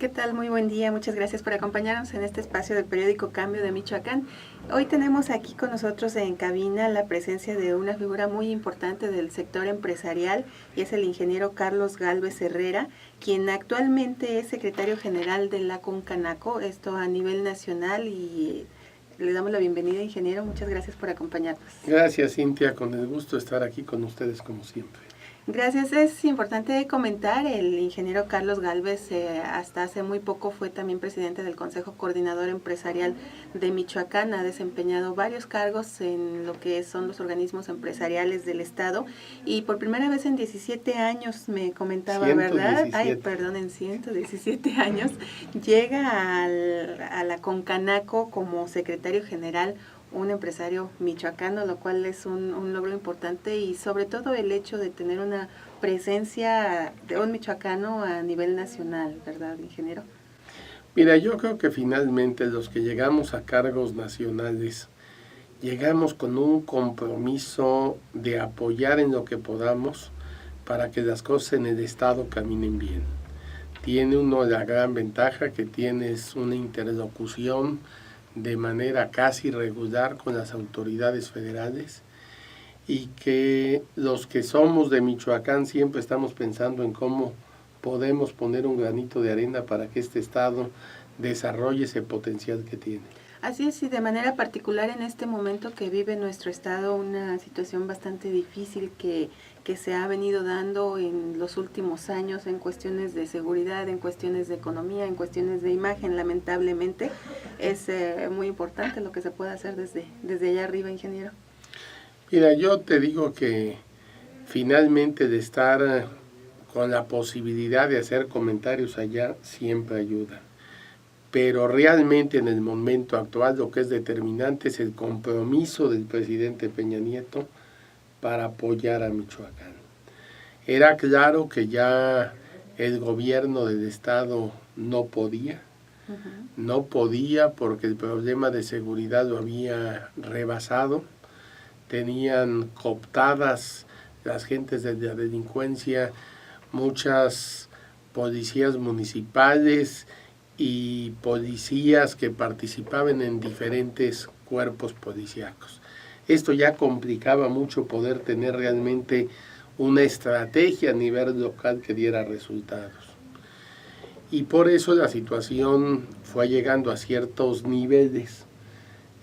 ¿Qué tal? Muy buen día. Muchas gracias por acompañarnos en este espacio del periódico Cambio de Michoacán. Hoy tenemos aquí con nosotros en cabina la presencia de una figura muy importante del sector empresarial y es el ingeniero Carlos Gálvez Herrera, quien actualmente es secretario general de la CONCANACO, esto a nivel nacional, y le damos la bienvenida, ingeniero. Muchas gracias por acompañarnos. Gracias, Cintia, con el gusto de estar aquí con ustedes como siempre. Gracias. Es importante comentar, el ingeniero Carlos Gálvez hasta hace muy poco fue también presidente del Consejo Coordinador Empresarial de Michoacán, ha desempeñado varios cargos en lo que son los organismos empresariales del Estado y por primera vez en 17 años me comentaba, 117. ¿verdad? Ay, perdón, en 117 años llega a la CONCANACO como secretario general, un empresario michoacano, lo cual es un logro importante y sobre todo el hecho de tener una presencia de un michoacano a nivel nacional, ¿verdad, ingeniero? Mira, yo creo que finalmente los que llegamos a cargos nacionales, llegamos con un compromiso de apoyar en lo que podamos para que las cosas en el Estado caminen bien. Tiene uno la gran ventaja que tienes una interlocución de manera casi regular con las autoridades federales y que los que somos de Michoacán siempre estamos pensando en cómo podemos poner un granito de arena para que este estado desarrolle ese potencial que tiene. Así es, y de manera particular en este momento que vive nuestro estado una situación bastante difícil que se ha venido dando en los últimos años en cuestiones de seguridad, en cuestiones de economía, en cuestiones de imagen, lamentablemente, es muy importante lo que se puede hacer desde allá arriba, ingeniero. Mira, yo te digo que finalmente de estar con la posibilidad de hacer comentarios allá siempre ayuda. Pero realmente en el momento actual lo que es determinante es el compromiso del presidente Peña Nieto para apoyar a Michoacán. Era claro que ya el gobierno del estado no podía porque el problema de seguridad lo había rebasado, tenían cooptadas las gentes de la delincuencia, muchas policías municipales y policías que participaban en diferentes cuerpos policíacos. Esto ya complicaba mucho poder tener realmente una estrategia a nivel local que diera resultados. Y por eso la situación fue llegando a ciertos niveles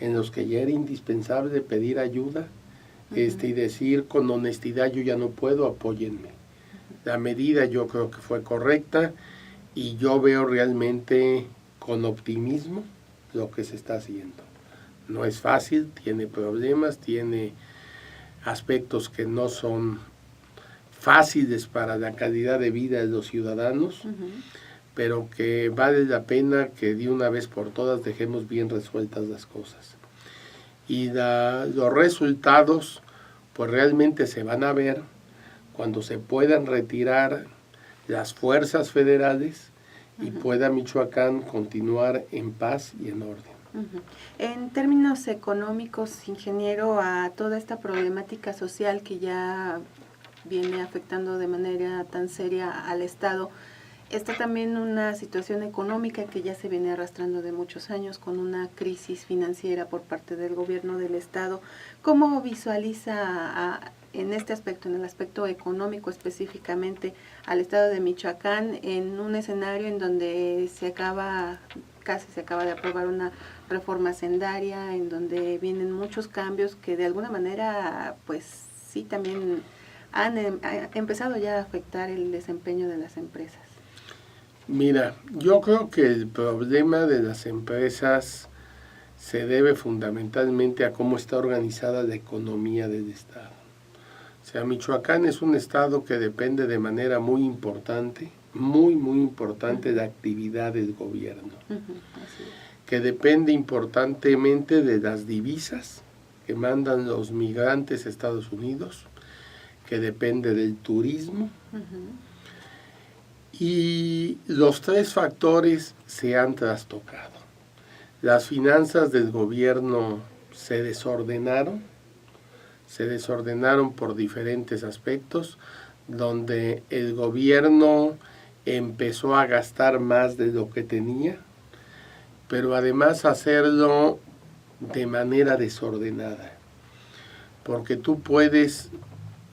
en los que ya era indispensable pedir ayuda y decir con honestidad: yo ya no puedo, apóyenme. La medida yo creo que fue correcta y yo veo realmente con optimismo lo que se está haciendo. No es fácil, tiene problemas, tiene aspectos que no son fáciles para la calidad de vida de los ciudadanos, pero que vale la pena que de una vez por todas dejemos bien resueltas las cosas. Y los resultados pues realmente se van a ver cuando se puedan retirar las fuerzas federales y pueda Michoacán continuar en paz y en orden. En términos económicos, ingeniero, a toda esta problemática social que ya viene afectando de manera tan seria al Estado, está también una situación económica que ya se viene arrastrando de muchos años con una crisis financiera por parte del gobierno del Estado. ¿Cómo visualiza en este aspecto, en el aspecto económico específicamente, al Estado de Michoacán en un escenario en donde casi se acaba de aprobar una reforma hacendaria, en donde vienen muchos cambios que de alguna manera, pues sí, también han empezado ya a afectar el desempeño de las empresas? Mira, yo creo que el problema de las empresas se debe fundamentalmente a cómo está organizada la economía del estado. O sea, Michoacán es un estado que depende de manera muy importante, muy importante, de actividad del gobierno, que depende importantemente de las divisas que mandan los migrantes a Estados Unidos, que depende del turismo, y los tres factores se han trastocado. Las finanzas del gobierno se desordenaron por diferentes aspectos, donde el gobierno empezó a gastar más de lo que tenía, pero además hacerlo de manera desordenada, porque tú puedes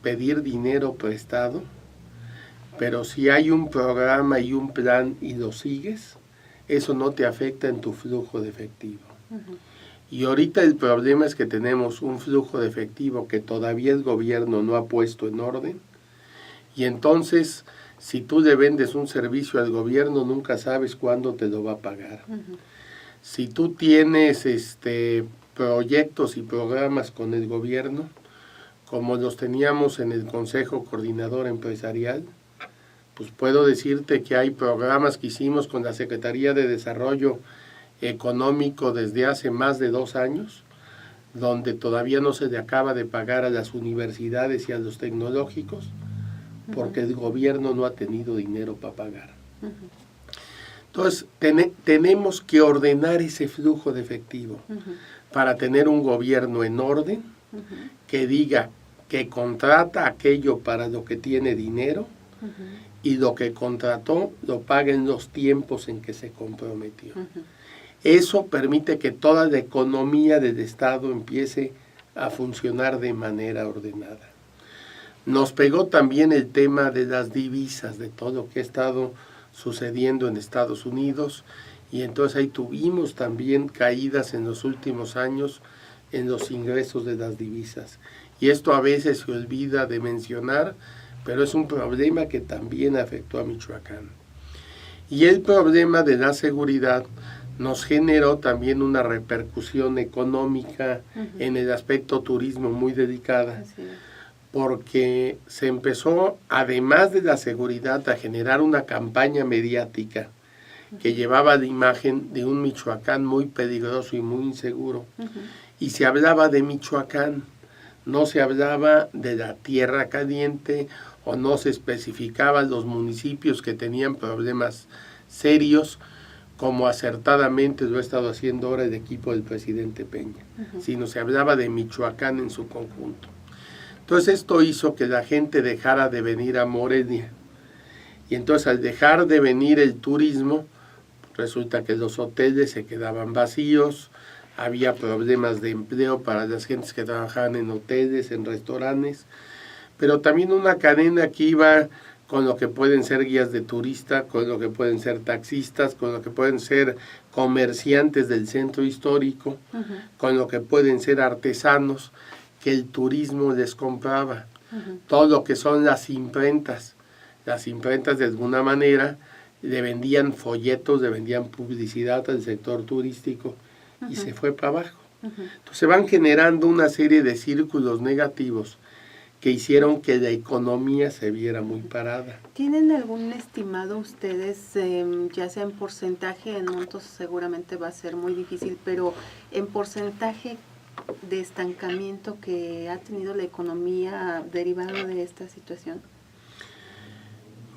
pedir dinero prestado, pero si hay un programa y un plan y lo sigues, eso no te afecta en tu flujo de efectivo. Uh-huh. Y ahorita el problema es que tenemos un flujo de efectivo que todavía el gobierno no ha puesto en orden, y entonces si tú le vendes un servicio al gobierno nunca sabes cuándo te lo va a pagar. Uh-huh. Si tú tienes proyectos y programas con el gobierno, como los teníamos en el Consejo Coordinador Empresarial, pues puedo decirte que hay programas que hicimos con la Secretaría de Desarrollo Económico desde hace más de 2 años, donde todavía no se le acaba de pagar a las universidades y a los tecnológicos, porque el gobierno no ha tenido dinero para pagar. Entonces, tenemos que ordenar ese flujo de efectivo para tener un gobierno en orden, que diga que contrata aquello para lo que tiene dinero, y lo que contrató lo paga en los tiempos en que se comprometió. Eso permite que toda la economía del Estado empiece a funcionar de manera ordenada. Nos pegó también el tema de las divisas, de todo lo que ha estado sucediendo en Estados Unidos, y entonces ahí tuvimos también caídas en los últimos años en los ingresos de las divisas. Y esto a veces se olvida de mencionar, pero es un problema que también afectó a Michoacán. Y el problema de la seguridad nos generó también una repercusión económica en el aspecto turismo muy delicada, porque se empezó, además de la seguridad, a generar una campaña mediática que llevaba la imagen de un Michoacán muy peligroso y muy inseguro. Y se hablaba de Michoacán, no se hablaba de la tierra caliente, o no se especificaban los municipios que tenían problemas serios, como acertadamente lo ha estado haciendo ahora el equipo del presidente Peña, sino se hablaba de Michoacán en su conjunto. Entonces esto hizo que la gente dejara de venir a Morelia, y entonces al dejar de venir el turismo, resulta que los hoteles se quedaban vacíos, había problemas de empleo para las gentes que trabajaban en hoteles, en restaurantes, pero también una cadena que iba con lo que pueden ser guías de turista, con lo que pueden ser taxistas, con lo que pueden ser comerciantes del centro histórico, con lo que pueden ser artesanos, que el turismo les compraba. Todo lo que son las imprentas de alguna manera le vendían folletos, le vendían publicidad al sector turístico, y se fue para abajo. Entonces se van generando una serie de círculos negativos que hicieron que la economía se viera muy parada. ¿Tienen algún estimado ustedes, ya sea en porcentaje, en montos seguramente va a ser muy difícil, pero en porcentaje de estancamiento que ha tenido la economía derivado de esta situación?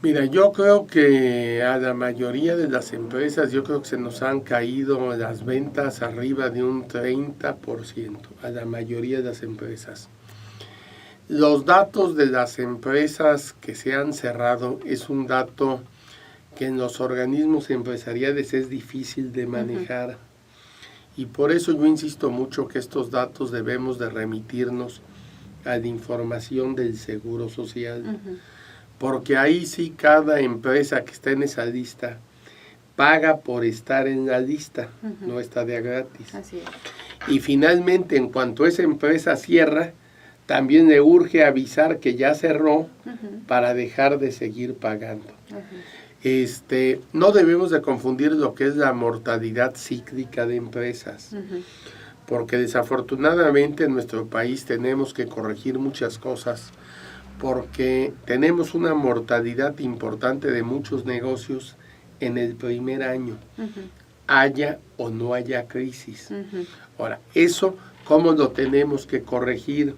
Mira, yo creo que a la mayoría de las empresas, yo creo que se nos han caído las ventas arriba de un 30%, a la mayoría de las empresas. Los datos de las empresas que se han cerrado es un dato que en los organismos empresariales es difícil de manejar. Y por eso yo insisto mucho que estos datos debemos de remitirnos a la información del Seguro Social. Porque ahí sí cada empresa que está en esa lista paga por estar en la lista, no está de gratis. Así es. Y finalmente, en cuanto esa empresa cierra, también le urge avisar que ya cerró para dejar de seguir pagando. No debemos de confundir lo que es la mortalidad cíclica de empresas, porque desafortunadamente en nuestro país tenemos que corregir muchas cosas, porque tenemos una mortalidad importante de muchos negocios en el primer año, haya o no haya crisis. Ahora, eso, ¿cómo lo tenemos que corregir?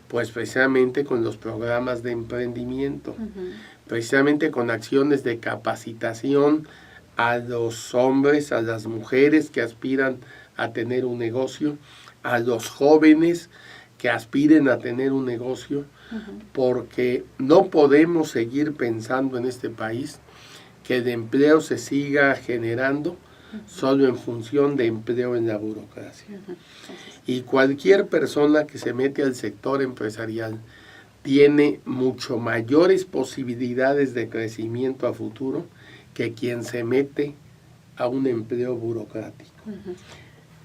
Pues precisamente con los programas de emprendimiento, precisamente con acciones de capacitación a los hombres, a las mujeres que aspiran a tener un negocio, a los jóvenes que aspiren a tener un negocio, porque no podemos seguir pensando en este país que el empleo se siga generando solo en función de empleo en la burocracia. Y cualquier persona que se mete al sector empresarial tiene mucho mayores posibilidades de crecimiento a futuro que quien se mete a un empleo burocrático.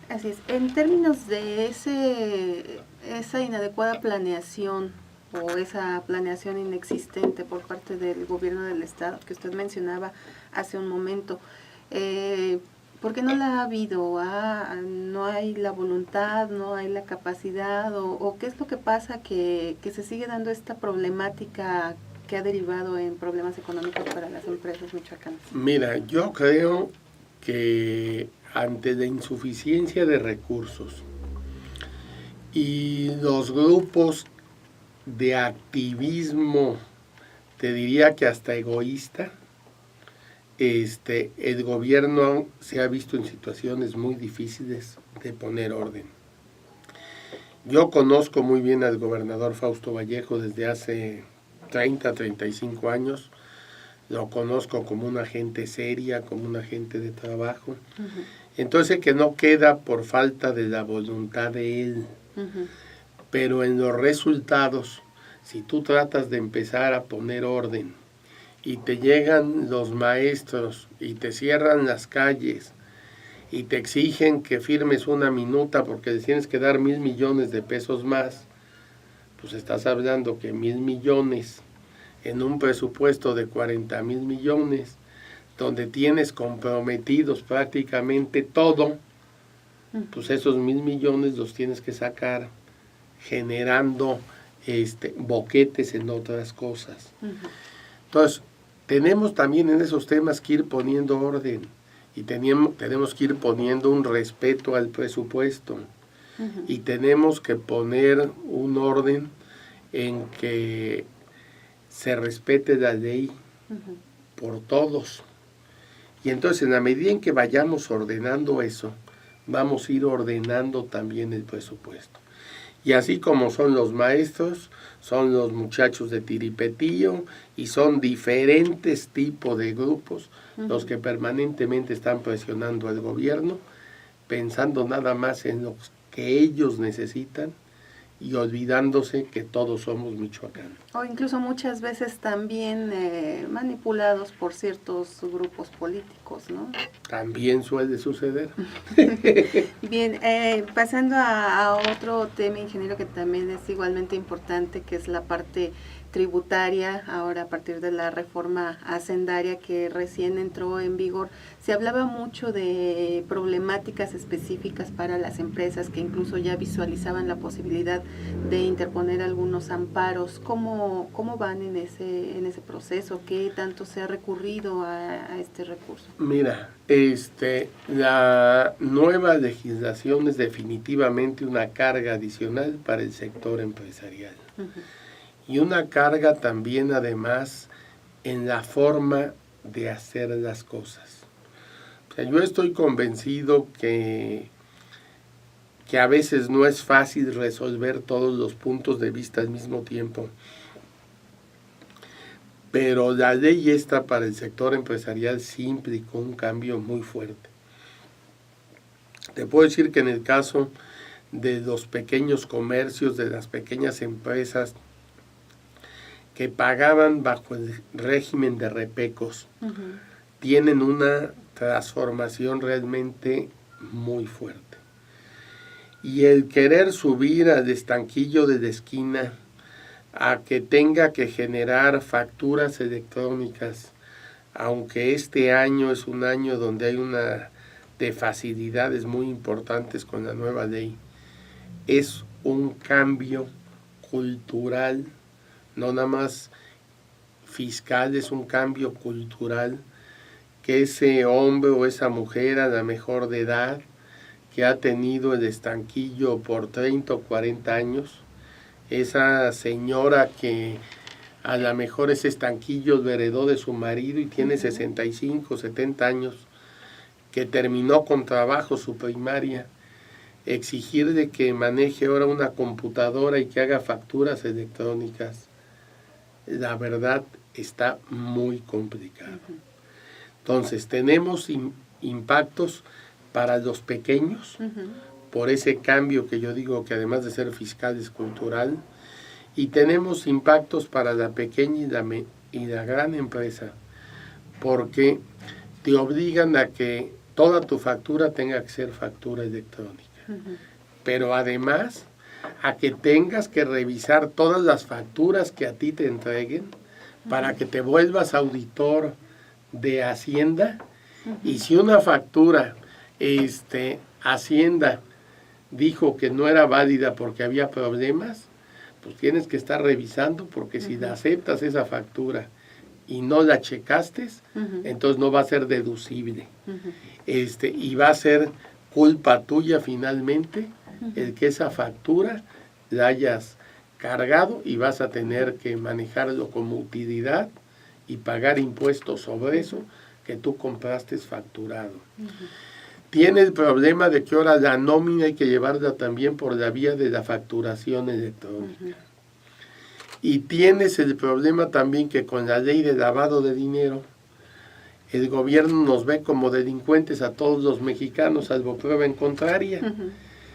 Así es. En términos de esa inadecuada planeación o esa planeación inexistente por parte del gobierno del estado que usted mencionaba hace un momento, ¿por qué no la ha habido? ¿No hay la voluntad, no hay la capacidad? ¿O qué es lo que pasa que se sigue dando esta problemática que ha derivado en problemas económicos para las empresas michoacanas? Mira, yo creo que ante la insuficiencia de recursos y los grupos de activismo, te diría que hasta egoísta, el gobierno se ha visto en situaciones muy difíciles de poner orden. Yo conozco muy bien al gobernador Fausto Vallejo desde hace 35 años. Lo conozco como una gente seria, como una gente de trabajo. Entonces que no queda por falta de la voluntad de él. Pero en los resultados, si tú tratas de empezar a poner orden y te llegan los maestros y te cierran las calles y te exigen que firmes una minuta porque les tienes que dar 1,000 millones de pesos más, pues estás hablando que 1,000 millones en un presupuesto de 40,000 millones, donde tienes comprometidos prácticamente todo, pues esos 1,000 millones los tienes que sacar generando boquetes en otras cosas. Entonces, tenemos también en esos temas que ir poniendo orden y tenemos que ir poniendo un respeto al presupuesto y tenemos que poner un orden en que se respete la ley por todos. Y entonces, en la medida en que vayamos ordenando eso, vamos a ir ordenando también el presupuesto. Y así como son los maestros, son los muchachos de Tiripetío y son diferentes tipos de grupos los que permanentemente están presionando al gobierno, pensando nada más en lo que ellos necesitan y olvidándose que todos somos michoacanos. O incluso muchas veces también manipulados por ciertos grupos políticos, ¿no? También suele suceder. Bien, pasando a otro tema, ingeniero, que también es igualmente importante, que es la parte tributaria. Ahora, a partir de la reforma hacendaria que recién entró en vigor, se hablaba mucho de problemáticas específicas para las empresas que incluso ya visualizaban la posibilidad de interponer algunos amparos. ¿Cómo van en ese proceso? ¿Qué tanto se ha recurrido a este recurso? Mira, la nueva legislación es definitivamente una carga adicional para el sector empresarial. Y una carga también, además, en la forma de hacer las cosas. O sea, yo estoy convencido que a veces no es fácil resolver todos los puntos de vista al mismo tiempo. Pero la ley esta para el sector empresarial sí implicó un cambio muy fuerte. Te puedo decir que en el caso de los pequeños comercios, de las pequeñas empresas que pagaban bajo el régimen de repecos, tienen una transformación realmente muy fuerte. Y el querer subir al estanquillo de la esquina a que tenga que generar facturas electrónicas, aunque este año es un año donde hay una de facilidades muy importantes con la nueva ley, es un cambio cultural, no nada más fiscal, es un cambio cultural, que ese hombre o esa mujer a la mejor de edad, que ha tenido el estanquillo por 30 o 40 años, esa señora que a lo mejor ese estanquillo lo heredó de su marido y tiene 65, 70 años, que terminó con trabajo su primaria, exigirle que maneje ahora una computadora y que haga facturas electrónicas, la verdad está muy complicado. Entonces, tenemos impactos para los pequeños, por ese cambio que yo digo que además de ser fiscal es cultural, y tenemos impactos para la pequeña y la gran empresa, porque te obligan a que toda tu factura tenga que ser factura electrónica. Pero además a que tengas que revisar todas las facturas que a ti te entreguen para que te vuelvas auditor de Hacienda. Y si una factura, Hacienda dijo que no era válida porque había problemas, pues tienes que estar revisando, porque si la aceptas esa factura y no la checaste, entonces no va a ser deducible. Y va a ser culpa tuya finalmente el que esa factura la hayas cargado, y vas a tener que manejarlo como utilidad y pagar impuestos sobre eso que tú compraste facturado. Tiene el problema de que ahora la nómina hay que llevarla también por la vía de la facturación electrónica. Y tienes el problema también que con la ley de lavado de dinero, el gobierno nos ve como delincuentes a todos los mexicanos, salvo prueba en contraria.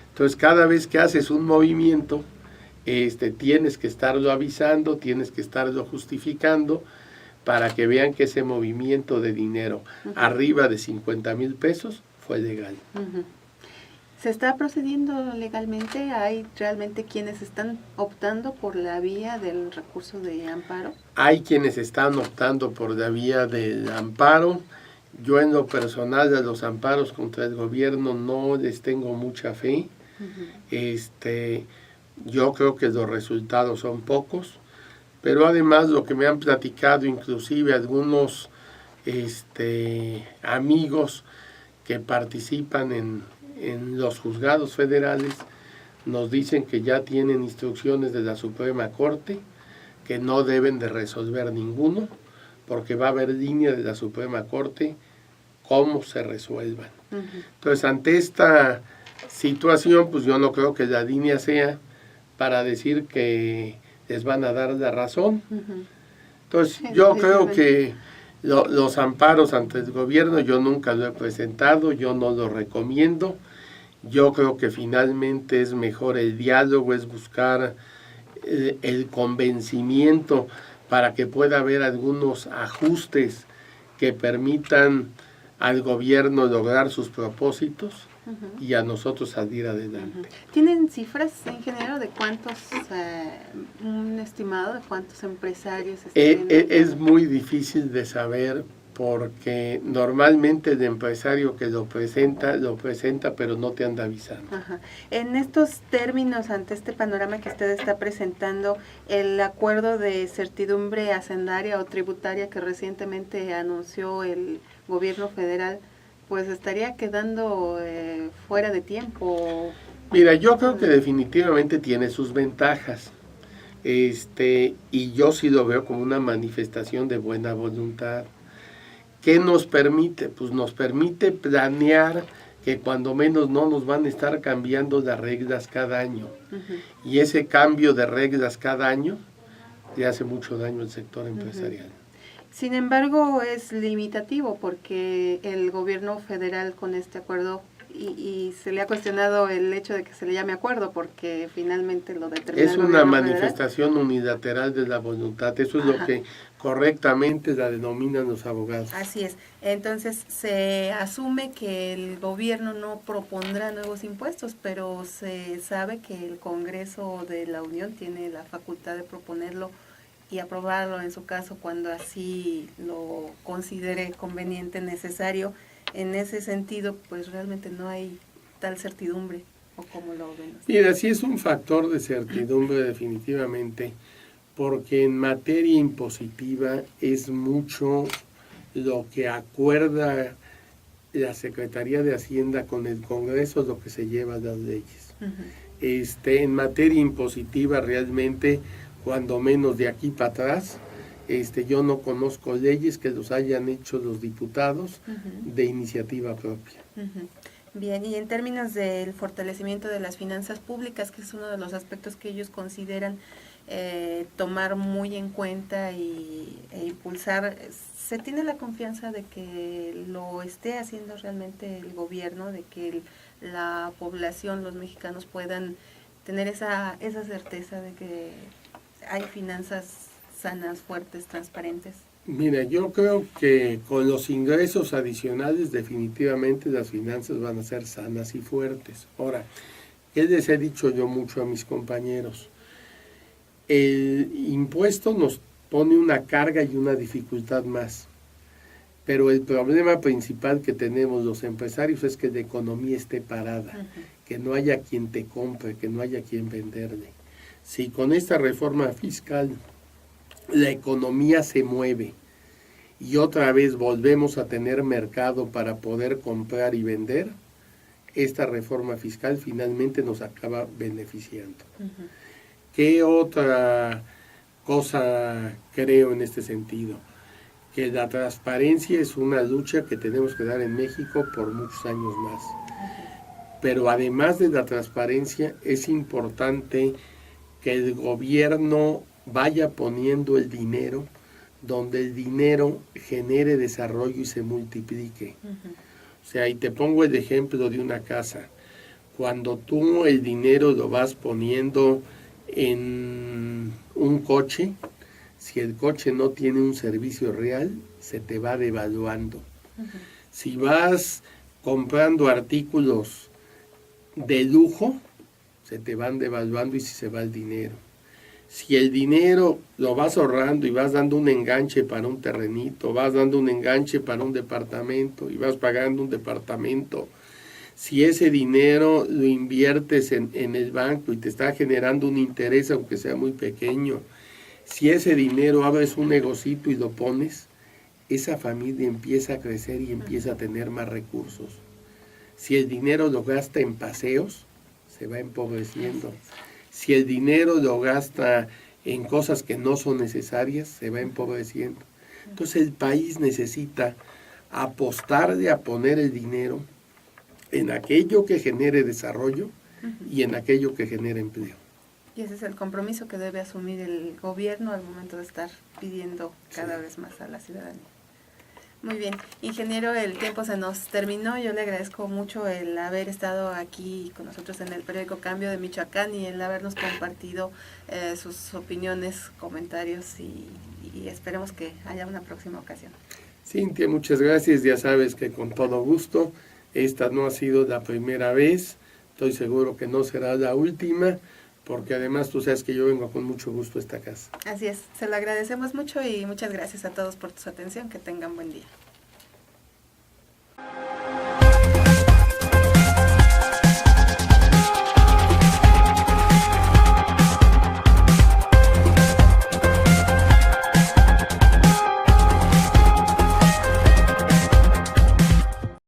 Entonces, cada vez que haces un movimiento, tienes que estarlo avisando, tienes que estarlo justificando, para que vean que ese movimiento de dinero arriba de 50,000 pesos fue legal. ¿Se está procediendo legalmente? ¿Hay realmente quienes están optando por la vía del recurso de amparo? Hay quienes están optando por la vía del amparo. Yo en lo personal a los amparos contra el gobierno no les tengo mucha fe. Yo creo que los resultados son pocos, pero además lo que me han platicado inclusive algunos amigos que participan en los juzgados federales, nos dicen que ya tienen instrucciones de la Suprema Corte que no deben de resolver ninguno, porque va a haber línea de la Suprema Corte cómo se resuelvan. Entonces, ante esta situación, pues yo no creo que la línea sea para decir que les van a dar la razón. Entonces, yo creo que los amparos ante el gobierno yo nunca lo he presentado, yo no lo recomiendo. Yo creo que finalmente es mejor el diálogo, es buscar el convencimiento para que pueda haber algunos ajustes que permitan al gobierno lograr sus propósitos y a nosotros salir adelante. ¿Tienen cifras, ingeniero, de cuántos, un estimado de cuántos empresarios están? Es muy difícil de saber, porque normalmente el empresario que lo presenta, pero no te anda avisando. En estos términos, ante este panorama que usted está presentando, el acuerdo de certidumbre hacendaria o tributaria que recientemente anunció el gobierno federal, pues estaría quedando fuera de tiempo. Mira, yo creo que definitivamente tiene sus ventajas, y yo sí lo veo como una manifestación de buena voluntad. ¿Qué nos permite? Pues nos permite planear que cuando menos no nos van a estar cambiando las reglas cada año. Y ese cambio de reglas cada año le hace mucho daño al sector empresarial. Sin embargo, es limitativo porque el gobierno federal con este acuerdo, y se le ha cuestionado el hecho de que se le llame acuerdo porque finalmente lo determina. Es una manifestación unilateral de la voluntad, eso es lo que correctamente la denominan los abogados. Así es, entonces se asume que el gobierno no propondrá nuevos impuestos, pero se sabe que el Congreso de la Unión tiene la facultad de proponerlo y aprobarlo en su caso cuando así lo considere conveniente, necesario. En ese sentido, pues realmente no hay tal certidumbre, o como lo ven. Mira, sí es un factor de certidumbre definitivamente, porque en materia impositiva es mucho lo que acuerda la Secretaría de Hacienda con el Congreso, lo que se lleva a las leyes. En materia impositiva realmente, cuando menos de aquí para atrás, yo no conozco leyes que los hayan hecho los diputados de iniciativa propia. Bien, y en términos del fortalecimiento de las finanzas públicas, que es uno de los aspectos que ellos consideran tomar muy en cuenta e impulsar. ¿Se tiene la confianza de que lo esté haciendo realmente el gobierno, de que la población, los mexicanos puedan tener esa certeza de que hay finanzas sanas, fuertes, transparentes? Mira, yo creo que con los ingresos adicionales definitivamente las finanzas van a ser sanas y fuertes. Ahora, ¿qué les he dicho yo mucho a mis compañeros? El impuesto nos pone una carga y una dificultad más, pero el problema principal que tenemos los empresarios es que la economía esté parada, que no haya quien te compre, que no haya quien venderle. Si con esta reforma fiscal la economía se mueve y otra vez volvemos a tener mercado para poder comprar y vender, esta reforma fiscal finalmente nos acaba beneficiando. ¿Qué otra cosa creo en este sentido? Que la transparencia es una lucha que tenemos que dar en México por muchos años más. Pero además de la transparencia, es importante que el gobierno vaya poniendo el dinero donde el dinero genere desarrollo y se multiplique. O sea, y te pongo el ejemplo de una casa. Cuando tú el dinero lo vas poniendo en un coche, si el coche no tiene un servicio real, se te va devaluando. Si vas comprando artículos de lujo, se te van devaluando y se va el dinero. Si el dinero lo vas ahorrando y vas dando un enganche para un terrenito, vas dando un enganche para un departamento y vas pagando un departamento, si ese dinero lo inviertes en el banco y te está generando un interés, aunque sea muy pequeño, si ese dinero abres un negocito y lo pones, esa familia empieza a crecer y empieza a tener más recursos. Si el dinero lo gasta en paseos, se va empobreciendo. Si el dinero lo gasta en cosas que no son necesarias, se va empobreciendo. Entonces el país necesita apostarle a poner el dinero en aquello que genere desarrollo y en aquello que genere empleo. Y ese es el compromiso que debe asumir el gobierno al momento de estar pidiendo cada vez más a la ciudadanía. Muy bien, ingeniero, el tiempo se nos terminó. Yo le agradezco mucho el haber estado aquí con nosotros en el periódico Cambio de Michoacán y el habernos compartido sus opiniones, comentarios y esperemos que haya una próxima ocasión. Cintia, muchas gracias. Ya sabes que con todo gusto. Esta no ha sido la primera vez. Estoy seguro que no será la última, porque además tú sabes que yo vengo con mucho gusto a esta casa. Así es, se lo agradecemos mucho y muchas gracias a todos por su atención, que tengan buen día.